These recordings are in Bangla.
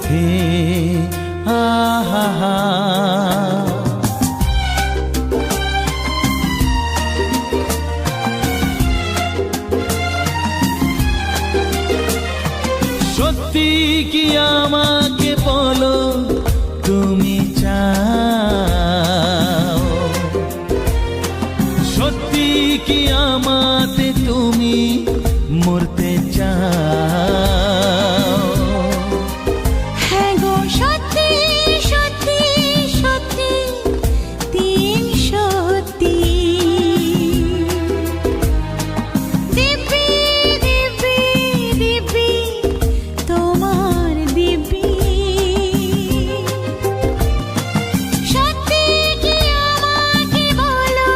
হে আহা সত্যি কি আমাকে বলো তুমি চাও, সত্যি কি আমাতে তুমি মরতে চাও? হ্যাঁ গো সত্যি সত্যি সত্যি তিন সত্যি। দিব্যি দিব্যি দিব্যি তোমার দিব্যি। সত্যি কি আমাকে বলো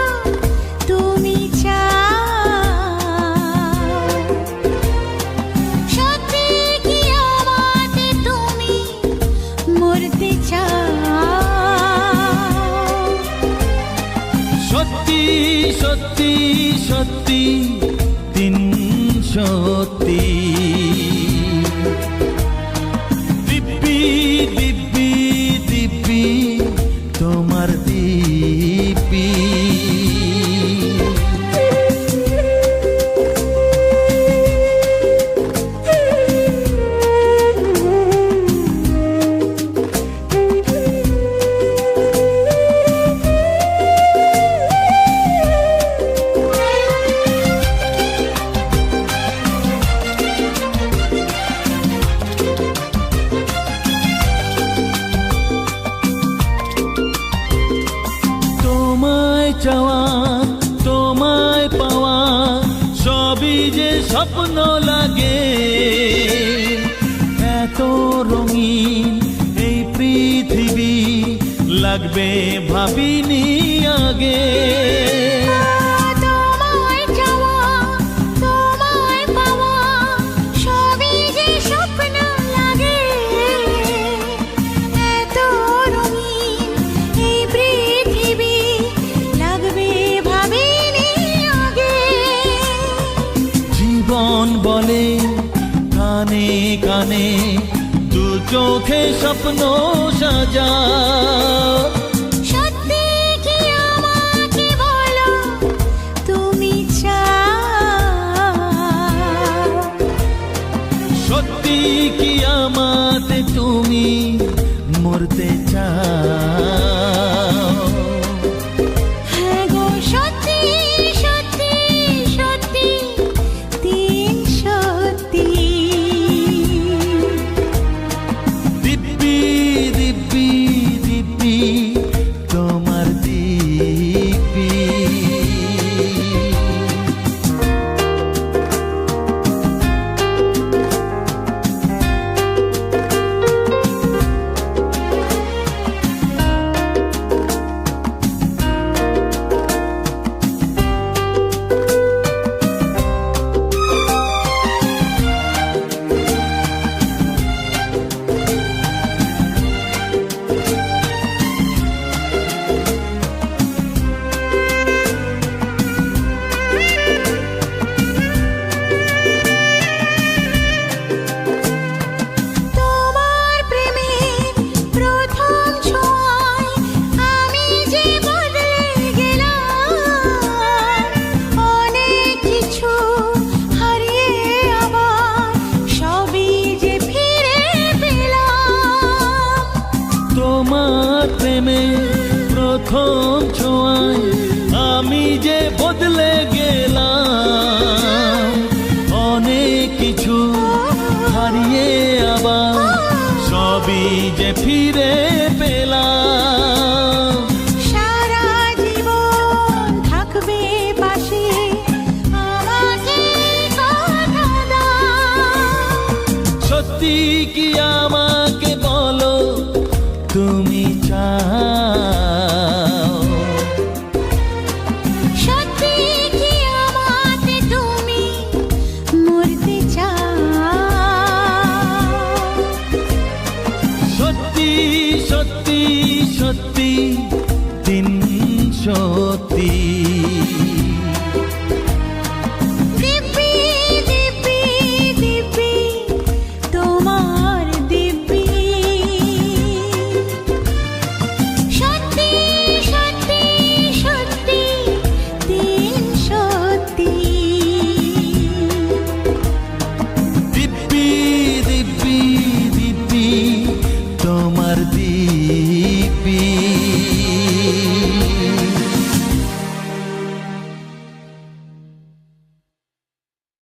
তুমি চাও, সত্যি কি আমাতে তুমি মরতে চাও? সত্যি সত্যি সত্যি তিন সত্যি। দিব্যি দিব্যি দিব্যি তোমার দিব্যি। তোমায় চাওয়া তোমায় পাওয়া সবই যে স্বপ্ন লাগে। এত রঙিন এই পৃথিবী লাগবে ভাবিনি আগে। তোমায় চাওয়া তোমায় পাওয়া সবই যে স্বপ্ন লাগে। এত রঙিন এই পৃথিবী লাগবে ভাবিনি আগে। জীবন বলে কানে কানে দু চোখে স্বপ্ন সাজা। সত্যি কি আমাকে বলো তুমি চাও, সত্যি কি আমাতে তুমি মরতে চাও?